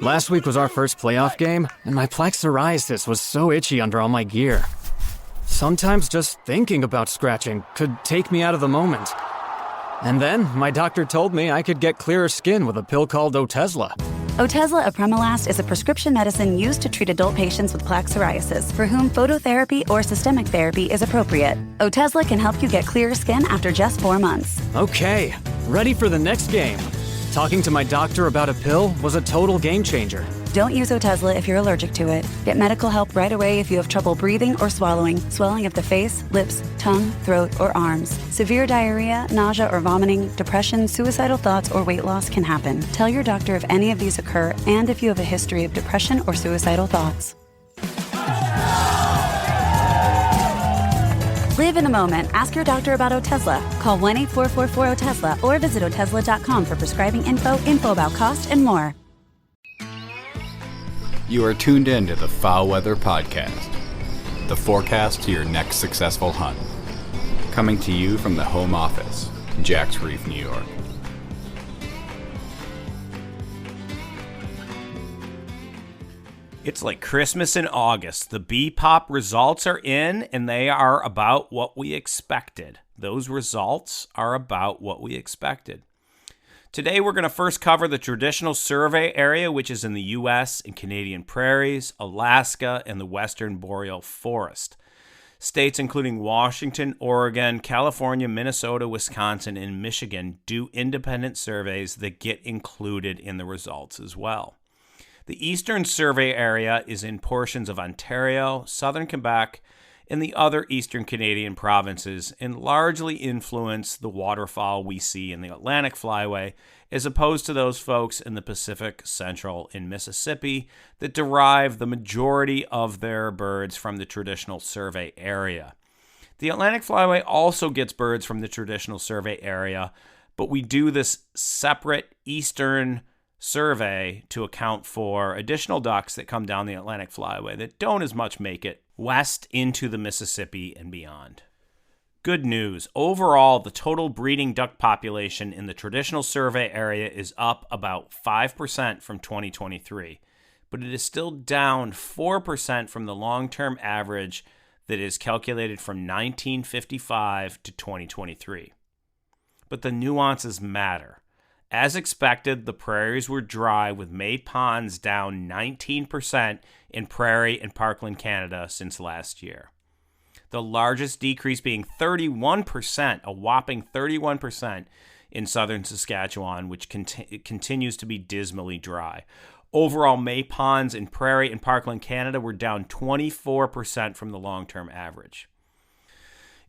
Last week was our first playoff game, and my plaque psoriasis was so itchy under all my gear. Sometimes just thinking about scratching could take me out of the moment. And then my doctor told me I could get clearer skin with a pill called Otezla. Otezla apremilast is a prescription medicine used to treat adult patients with plaque psoriasis for whom phototherapy or systemic therapy is appropriate. Otezla can help you get clearer skin after just 4 months. Okay, ready for the next game. Talking to my doctor about a pill was a total game changer. Don't use Otezla if you're allergic to it. Get medical help right away if you have trouble breathing or swallowing, swelling of the face, lips, tongue, throat, or arms. Severe diarrhea, nausea or vomiting, depression, suicidal thoughts, or weight loss can happen. Tell your doctor if any of these occur and if you have a history of depression or suicidal thoughts. Live in the moment. Ask your doctor about Otezla. Call 1-844-4-OTEZLA or visit Otezla.com for prescribing info about cost, and more. You are tuned in to the FowlWeather podcast, the forecast to your next successful hunt. Coming to you from the home office, Jacks Reef, New York. It's like Christmas in August. The BPOP results are in, and they are about what we expected. Those results are about what we expected. Today, we're going to first cover the traditional survey area, which is in the U.S. and Canadian prairies, Alaska, and the Western Boreal Forest. States including Washington, Oregon, California, Minnesota, Wisconsin, and Michigan do independent surveys that get included in the results as well. The Eastern Survey area is in portions of Ontario, southern Quebec, and the other eastern Canadian provinces, and largely influence the waterfowl we see in the Atlantic Flyway, as opposed to those folks in the Pacific, Central, and Mississippi that derive the majority of their birds from the traditional survey area. The Atlantic Flyway also gets birds from the traditional survey area, but we do this separate eastern survey to account for additional ducks that come down the Atlantic Flyway that don't as much make it west into the Mississippi and beyond. Good news. Overall, the total breeding duck population in the traditional survey area is up about 5% from 2023, but it is still down 4% from the long-term average that is calculated from 1955 to 2023. But the nuances matter. As expected, the prairies were dry, with May ponds down 19% in prairie and parkland Canada since last year. The largest decrease being 31%, a whopping 31% in southern Saskatchewan, which continues to be dismally dry. Overall, May ponds in prairie and parkland Canada were down 24% from the long-term average.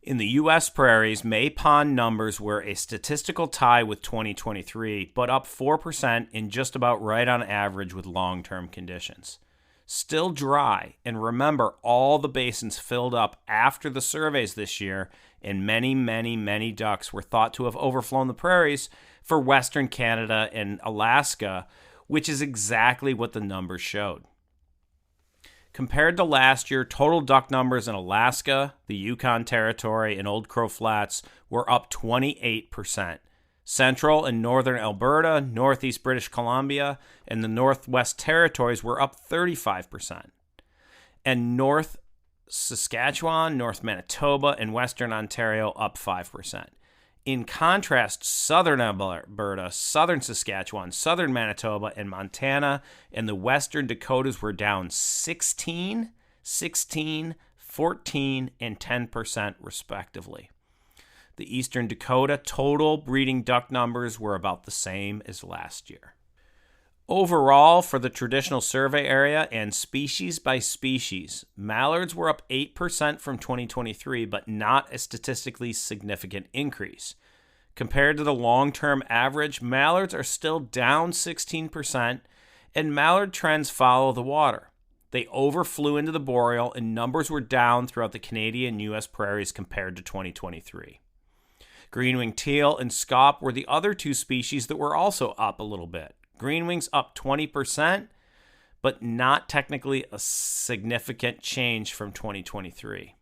In the U.S. prairies, May pond numbers were a statistical tie with 2023, but up 4% and just about right on average with long-term conditions. Still dry, and remember, all the basins filled up after the surveys this year, and many ducks were thought to have overflown the prairies for Western Canada and Alaska, which is exactly what the numbers showed. Compared to last year, total duck numbers in Alaska, the Yukon Territory, and Old Crow Flats were up 28%. Central and northern Alberta, northeast British Columbia, and the Northwest Territories were up 35%. And North Saskatchewan, North Manitoba, and Western Ontario up 5%. In contrast, southern Alberta, southern Saskatchewan, southern Manitoba, and Montana and the western Dakotas were down 16, 14, and 10% respectively. The eastern Dakota total breeding duck numbers were about the same as last year. Overall, for the traditional survey area and species by species, mallards were up 8% from 2023, but not a statistically significant increase. Compared to the long-term average, mallards are still down 16%, and mallard trends follow the water. They overflew into the boreal, and numbers were down throughout the Canadian and U.S. prairies compared to 2023. Green-winged teal and scaup were the other two species that were also up a little bit. Green-wings up 20%, but not technically a significant change from 2023.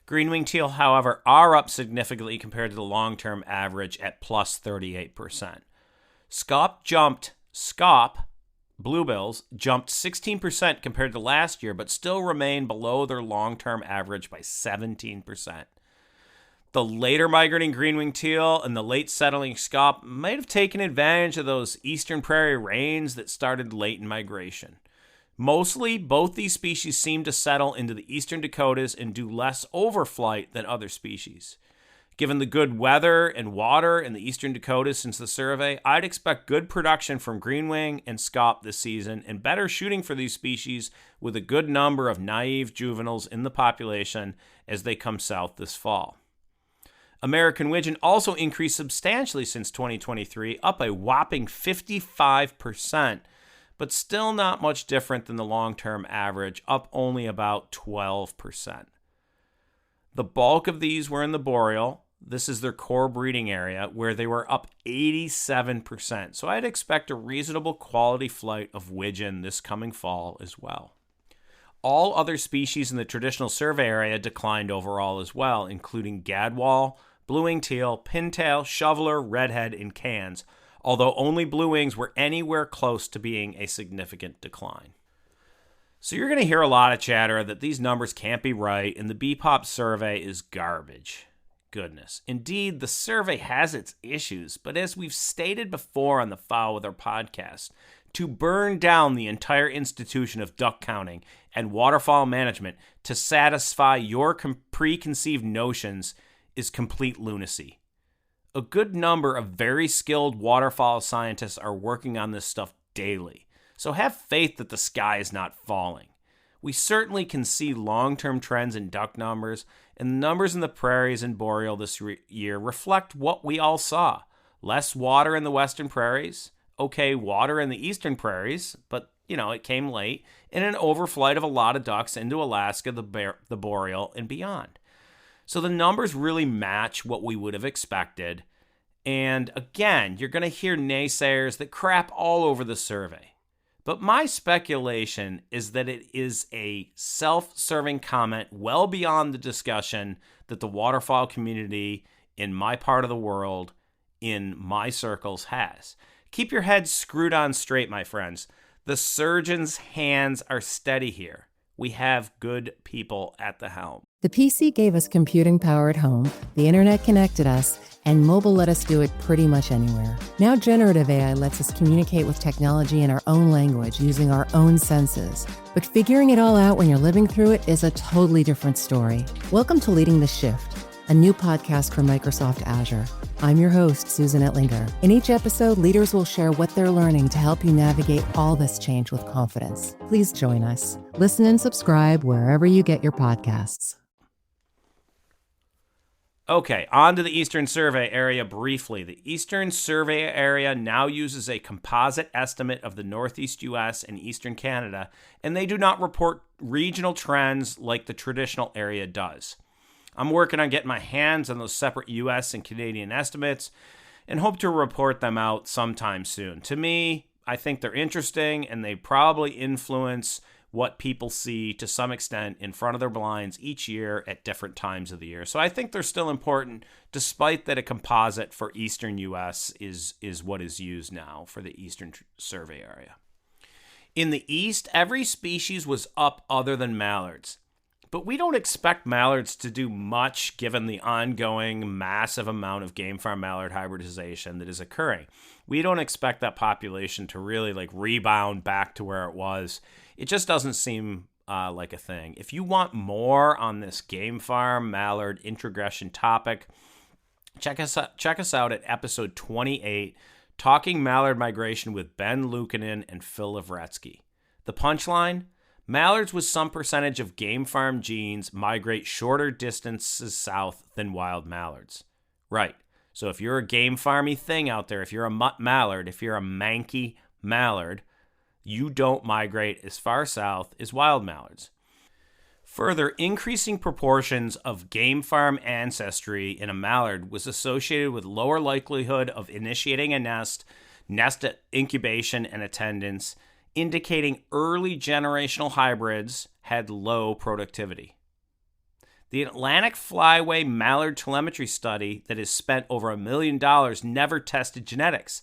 Green-winged teal, however, are up significantly compared to the long-term average at plus 38%. Scaup jumped bluebills jumped 16% compared to last year, but still remain below their long-term average by 17%. The later migrating green-winged teal and the late settling scaup might have taken advantage of those eastern prairie rains that started late in migration. Mostly, both these species seem to settle into the eastern Dakotas and do less overflight than other species. Given the good weather and water in the eastern Dakotas since the survey, I'd expect good production from greenwing and scaup this season and better shooting for these species with a good number of naive juveniles in the population as they come south this fall. American widgeon also increased substantially since 2023, up a whopping 55%, but still not much different than the long-term average, up only about 12%. The bulk of these were in the boreal. This is their core breeding area, where they were up 87%. So I'd expect a reasonable quality flight of widgeon this coming fall as well. All other species in the traditional survey area declined overall as well, including gadwall, blue-winged teal, pintail, shoveler, redhead, and cans, although only blue wings were anywhere close to being a significant decline. So you're going to hear a lot of chatter that these numbers can't be right and the BPOP survey is garbage. Goodness. Indeed, the survey has its issues, but as we've stated before on the FowlWeather podcast, to burn down the entire institution of duck counting and waterfowl management to satisfy your preconceived notions is complete lunacy. A good number of very skilled waterfowl scientists are working on this stuff daily, so have faith that the sky is not falling. We certainly can see long-term trends in duck numbers, and the numbers in the prairies and boreal this year reflect what we all saw. Less water in the western prairies, okay, water in the eastern prairies, but, it came late, and an overflight of a lot of ducks into Alaska, the boreal, and beyond. So the numbers really match what we would have expected. And again, you're going to hear naysayers that crap all over the survey. But my speculation is that it is a self-serving comment well beyond the discussion that the waterfowl community in my part of the world, in my circles, has. Keep your heads screwed on straight, my friends. The surgeon's hands are steady here. We have good people at the helm. The PC gave us computing power at home, the internet connected us, and mobile let us do it pretty much anywhere. Now generative AI lets us communicate with technology in our own language using our own senses. But figuring it all out when you're living through it is a totally different story. Welcome to Leading the Shift, a new podcast from Microsoft Azure. I'm your host, Susan Ettlinger. In each episode, leaders will share what they're learning to help you navigate all this change with confidence. Please join us. Listen and subscribe wherever you get your podcasts. Okay, on to the Eastern Survey area briefly. The Eastern Survey area now uses a composite estimate of the Northeast U.S. and Eastern Canada, and they do not report regional trends like the traditional area does. I'm working on getting my hands on those separate U.S. and Canadian estimates and hope to report them out sometime soon. To me, I think they're interesting, and they probably influence what people see to some extent in front of their blinds each year at different times of the year. So I think they're still important, despite that a composite for Eastern U.S. is what is used now for the Eastern Survey area. In the East, every species was up other than mallards. But we don't expect mallards to do much given the ongoing massive amount of game farm mallard hybridization that is occurring. We don't expect that population to really rebound back to where it was. It just doesn't seem like a thing. If you want more on this game farm mallard introgression topic, check us out at episode 28, Talking Mallard Migration with Ben Lukanen and Phil Lavretsky. The punchline? Mallards with some percentage of game farm genes migrate shorter distances south than wild mallards. Right. So if you're a game farmy thing out there, if you're a mutt mallard, if you're a manky mallard, you don't migrate as far south as wild mallards. Further, increasing proportions of game farm ancestry in a mallard was associated with lower likelihood of initiating a nest incubation and attendance, indicating early generational hybrids had low productivity. The Atlantic Flyway Mallard Telemetry Study that has spent over $1 million never tested genetics,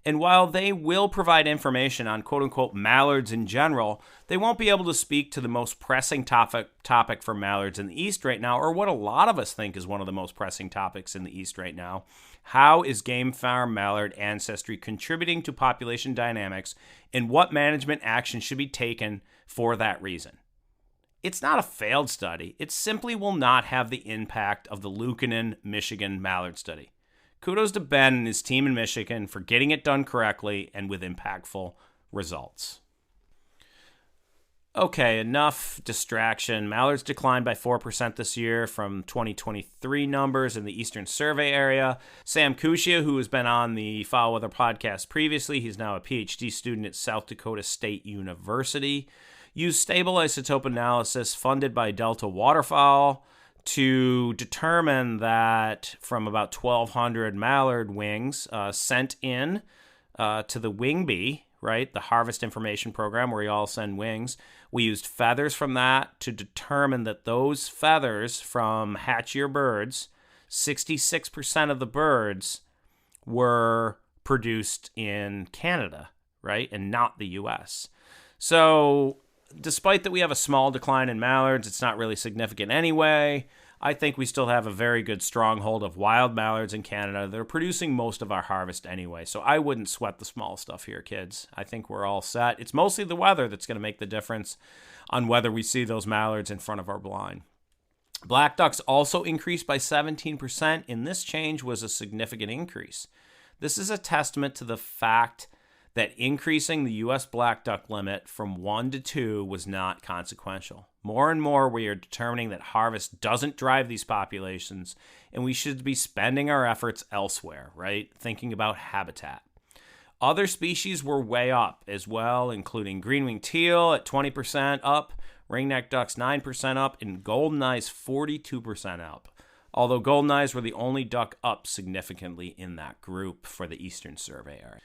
And while they will provide information on quote-unquote mallards in general, they won't be able to speak to the most pressing topic for mallards in the East right now, or what a lot of us think is one of the most pressing topics in the East right now. How is game farm mallard ancestry contributing to population dynamics, and what management action should be taken for that reason? It's not a failed study. It simply will not have the impact of the Luukkonen, Michigan mallard study. Kudos to Ben and his team in Michigan for getting it done correctly and with impactful results. Okay, enough distraction. Mallards declined by 4% this year from 2023 numbers in the Eastern Survey area. Sam Kushia, who has been on the FowlWeather podcast previously, he's now a PhD student at South Dakota State University, used stable isotope analysis funded by Delta Waterfowl to determine that from about 1,200 mallard wings sent in to the Wing Bee, right, the Harvest Information Program where we all send wings, we used feathers from that to determine that those feathers from hatchier birds, 66% of the birds were produced in Canada, right, and not the U.S. So despite that we have a small decline in mallards, it's not really significant anyway. I think we still have a very good stronghold of wild mallards in Canada. They're producing most of our harvest anyway, so I wouldn't sweat the small stuff here, kids. I think we're all set. It's mostly the weather that's going to make the difference on whether we see those mallards in front of our blind. Black ducks also increased by 17%, and this change was a significant increase. This is a testament to the fact that increasing the U.S. black duck limit from 1 to 2 was not consequential. More and more, we are determining that harvest doesn't drive these populations, and we should be spending our efforts elsewhere, right? Thinking about habitat. Other species were way up as well, including green-winged teal at 20% up, ringneck ducks 9% up, and golden eyes 42% up. Although golden eyes were the only duck up significantly in that group for the Eastern Survey area.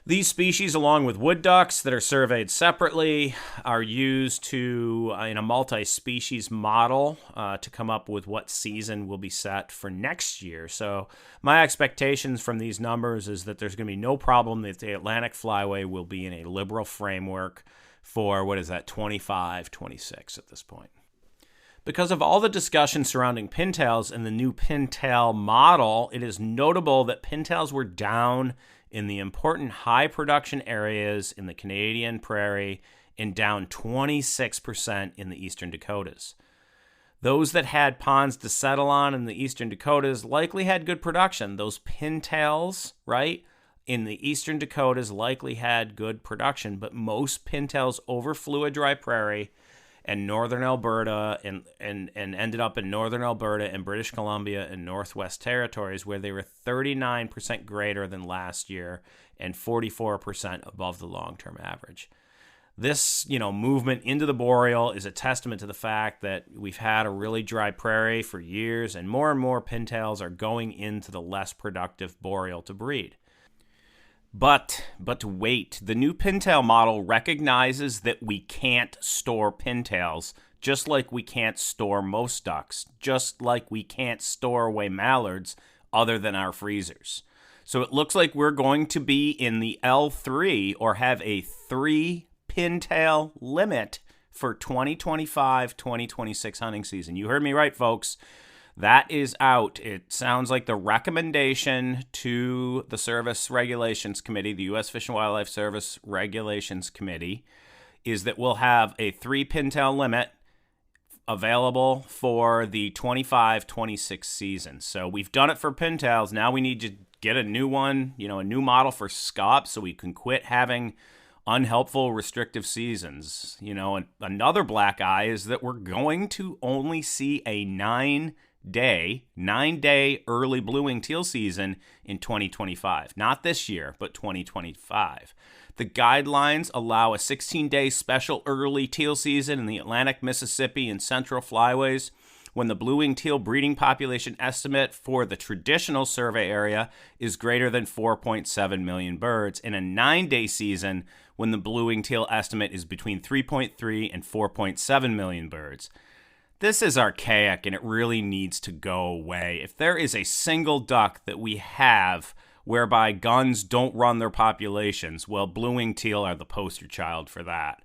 These species, along with wood ducks that are surveyed separately, are used to in a multi-species model to come up with what season will be set for next year. So my expectations from these numbers is that there's going to be no problem that the Atlantic Flyway will be in a liberal framework for, 25, 26 at this point. Because of all the discussion surrounding pintails and the new pintail model, it is notable that pintails were down in the important high production areas in the Canadian prairie and down 26% in the Eastern Dakotas. Those that had ponds to settle on in the Eastern Dakotas likely had good production. Those pintails, right, in the Eastern Dakotas likely had good production, but most pintails overflew a dry prairie and northern Alberta and ended up in northern Alberta and British Columbia and Northwest Territories, where they were 39% greater than last year and 44% above the long-term average. This, movement into the boreal is a testament to the fact that we've had a really dry prairie for years, and more pintails are going into the less productive boreal to breed. But wait, the new pintail model recognizes that we can't store pintails, just like we can't store most ducks, just like we can't store away mallards other than our freezers. So it looks like we're going to be in the L3 or have a 3 pintail limit for 2025-2026 hunting season. You heard me right, folks. That is out. It sounds like the recommendation to the Service Regulations Committee, the U.S. Fish and Wildlife Service Regulations Committee, is that we'll have a 3 pintail limit available for the 25-26 season. So we've done it for pintails. Now we need to get a new one, a new model for scops so we can quit having unhelpful restrictive seasons. Another black eye is that we're going to only see a 9-day early blue-wing teal season in 2025. Not this year, but 2025. The guidelines allow a 16-day special early teal season in the Atlantic, Mississippi, and Central Flyways when the blue-wing teal breeding population estimate for the traditional survey area is greater than 4.7 million birds, and a 9-day season when the blue-wing teal estimate is between 3.3 and 4.7 million birds. This is archaic, and it really needs to go away. If there is a single duck that we have whereby guns don't run their populations. Well, blue-winged teal are the poster child for that.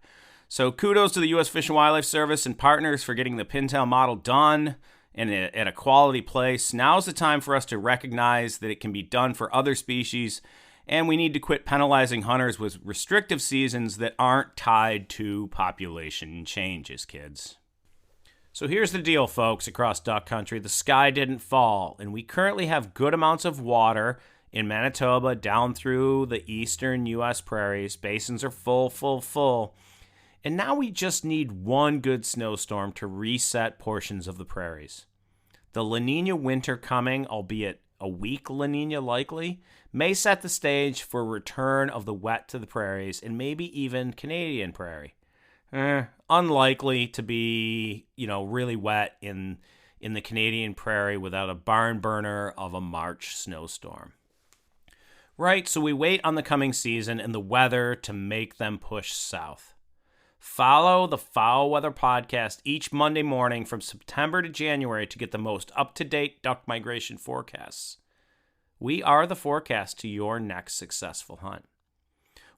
So kudos to the U.S. Fish and Wildlife Service and partners for getting the pintail model done and at a quality place. Now's the time for us to recognize that it can be done for other species, and we need to quit penalizing hunters with restrictive seasons that aren't tied to population changes, kids. So here's the deal, folks, across duck country. The sky didn't fall, and we currently have good amounts of water in Manitoba down through the eastern U.S. prairies. Basins are full. And now we just need one good snowstorm to reset portions of the prairies. The La Nina winter coming, albeit a weak La Nina likely, may set the stage for return of the wet to the prairies and maybe even Canadian prairie. Unlikely to be, really wet in the Canadian prairie without a barn burner of a March snowstorm. Right, so we wait on the coming season and the weather to make them push south. Follow the FowlWeather podcast each Monday morning from September to January to get the most up-to-date duck migration forecasts. We are the forecast to your next successful hunt.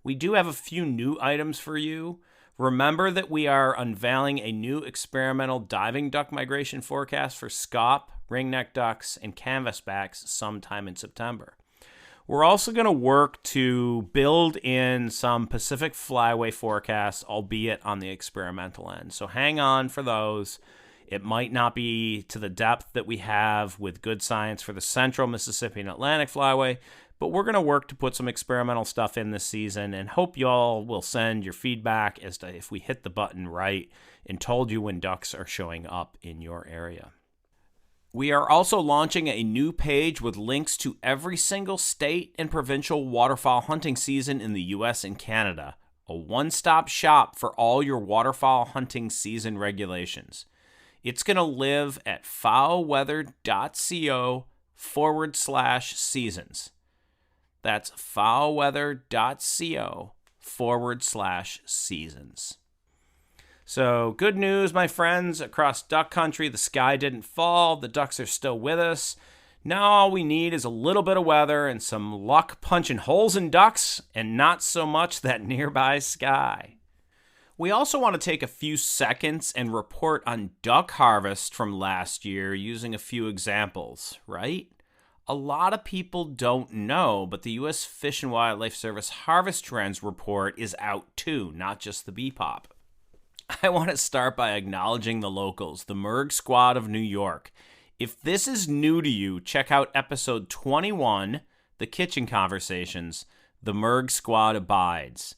We do have a few new items for you. Remember that we are unveiling a new experimental diving duck migration forecast for scaup, ringneck ducks, and canvasbacks sometime in September. We're also going to work to build in some Pacific flyway forecasts, albeit on the experimental end. So hang on for those. It might not be to the depth that we have with good science for the Central Mississippi and Atlantic flyway, but we're going to work to put some experimental stuff in this season and hope y'all will send your feedback as to if we hit the button right and told you when ducks are showing up in your area. We are also launching a new page with links to every single state and provincial waterfowl hunting season in the U.S. and Canada, a one-stop shop for all your waterfowl hunting season regulations. It's going to live at FowlWeather.co/seasons. That's FowlWeather.co/seasons. So good news, my friends, across duck country, the sky didn't fall, the ducks are still with us. Now all we need is a little bit of weather and some luck punching holes in ducks and not so much that nearby sky. We also want to take a few seconds and report on duck harvest from last year using a few examples, right? A lot of people don't know, but the U.S. Fish and Wildlife Service Harvest Trends Report is out too, not just the BPOP. I want to start by acknowledging the locals, the Merg Squad of New York. If this is new to you, check out episode 21, The Kitchen Conversations, The Merg Squad Abides.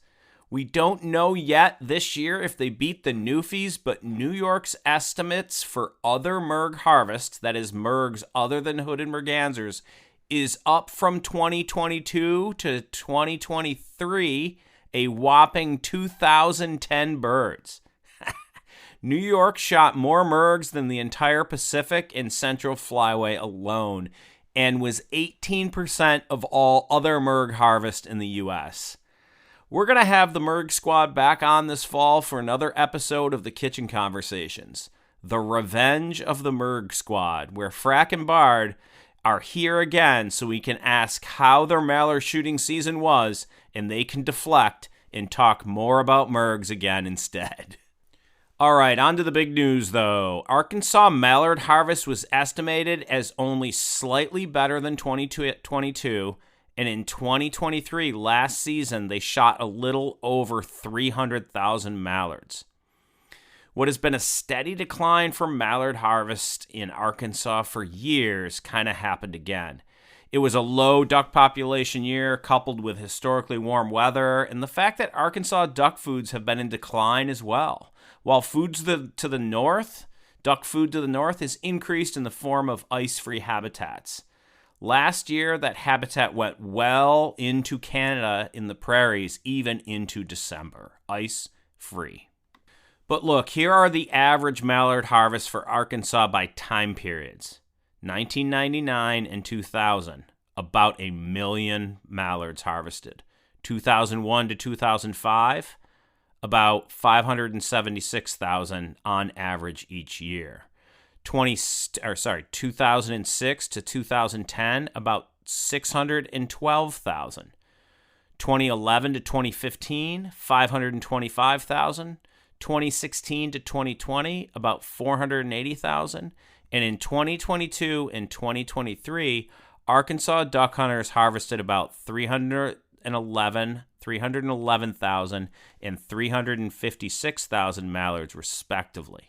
We don't know yet this year if they beat the Newfies, but New York's estimates for other Merg harvest, that is Mergs other than hooded mergansers, is up from 2022 to 2023, a whopping 2,010 birds. New York shot more Mergs than the entire Pacific and Central Flyway alone, and was 18% of all other Merg harvest in the U.S. We're going to have the Merg Squad back on this fall for another episode of the Kitchen Conversations, The Revenge of the Merg Squad, where Frack and Bard are here again so we can ask how their mallard shooting season was, and they can deflect and talk more about Mergs again instead. All right, on to the big news, though. Arkansas mallard harvest was estimated as only slightly better than 2022, and in 2023, last season, they shot a little over 300,000 mallards. What has been a steady decline for mallard harvest in Arkansas for years kind of happened again. It was a low duck population year coupled with historically warm weather, and the fact that Arkansas duck foods have been in decline as well. While foods to the north, duck food to the north is increased in the form of ice-free habitats. Last year, that habitat went well into Canada in the prairies, even into December. Ice-free. But look, here are the average mallard harvests for Arkansas by time periods. 1999 and 2000, about 1 million mallards harvested. 2001 to 2005, about 576,000 on average each year. 2006 to 2010, about 612,000. 2011 to 2015, 525,000. 2016 to 2020, about 480,000. And in 2022 and 2023, Arkansas duck hunters harvested about 311,000 and 356,000 mallards, respectively.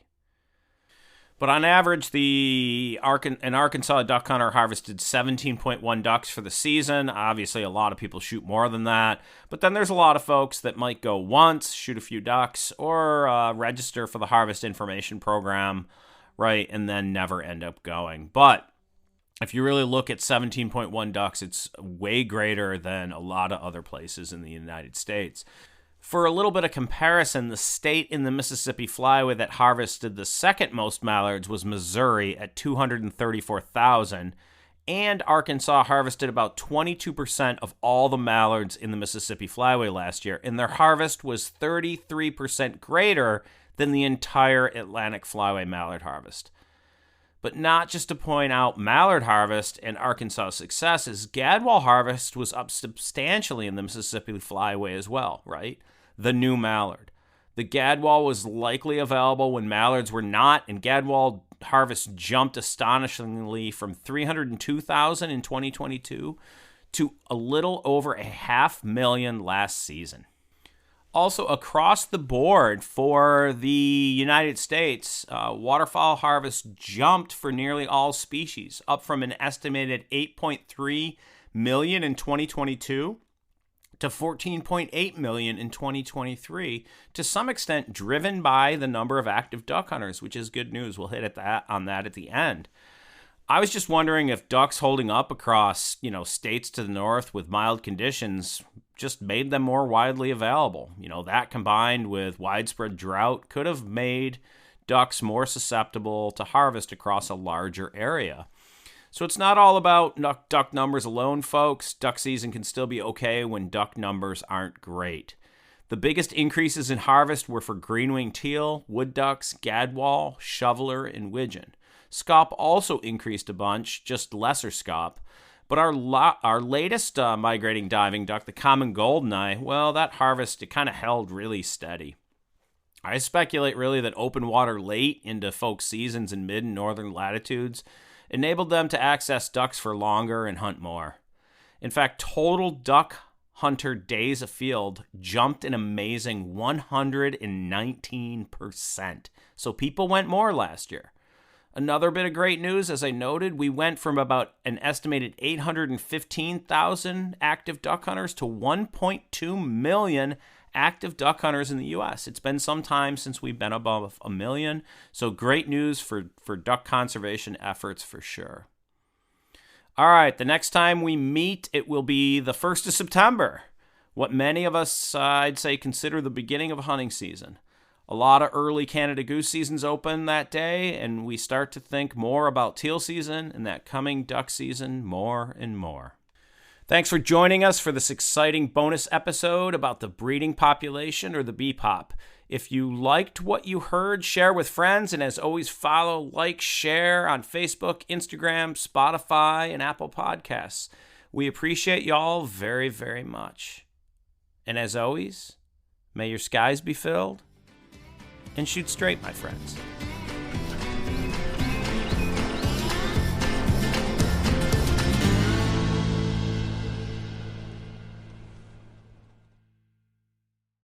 But on average, an Arkansas duck hunter harvested 17.1 ducks for the season. Obviously, a lot of people shoot more than that. But then there's a lot of folks that might go once, shoot a few ducks, or register for the Harvest Information Program, right, and then never end up going. But if you really look at 17.1 ducks, it's way greater than a lot of other places in the United States. For a little bit of comparison, the state in the Mississippi Flyway that harvested the second most mallards was Missouri at 234,000, and Arkansas harvested about 22% of all the mallards in the Mississippi Flyway last year, and their harvest was 33% greater than the entire Atlantic Flyway mallard harvest. But not just to point out mallard harvest and Arkansas' successes, gadwall harvest was up substantially in the Mississippi Flyway as well, right? The new mallard. The gadwall was likely available when mallards were not, and gadwall harvest jumped astonishingly from 302,000 in 2022 to a little over 500,000 last season. Also, across the board for the United States, waterfowl harvest jumped for nearly all species, up from an estimated 8.3 million in 2022 to 14.8 million in 2023, to some extent driven by the number of active duck hunters, which is good news. We'll hit on that at the end. I was just wondering if ducks holding up across, states to the north with mild conditions just made them more widely available. That combined with widespread drought could have made ducks more susceptible to harvest across a larger area. So it's not all about duck numbers alone, folks. Duck season can still be okay when duck numbers aren't great. The biggest increases in harvest were for green-winged teal, wood ducks, gadwall, shoveler, and widgeon. Scaup also increased a bunch, just lesser scaup. But our latest migrating diving duck, the common goldeneye, well, that harvest, it kind of held really steady. I speculate really that open water late into folks' seasons in mid and northern latitudes enabled them to access ducks for longer and hunt more. In fact, total duck hunter days afield jumped an amazing 119%. So people went more last year. Another bit of great news, as I noted, we went from about an estimated 815,000 active duck hunters to 1.2 million active duck hunters in the U.S. It's been some time since we've been above 1 million, so great news for duck conservation efforts for sure. All right, the next time we meet, it will be the 1st of September, what many of us, I'd say, consider the beginning of a hunting season. A lot of early Canada goose seasons open that day, and we start to think more about teal season and that coming duck season more and more. Thanks for joining us for this exciting bonus episode about the breeding population, or the BPOP. If you liked what you heard, share with friends, and as always, follow, like, share on Facebook, Instagram, Spotify, and Apple Podcasts. We appreciate y'all very, very much. And as always, may your skies be filled, and shoot straight, my friends.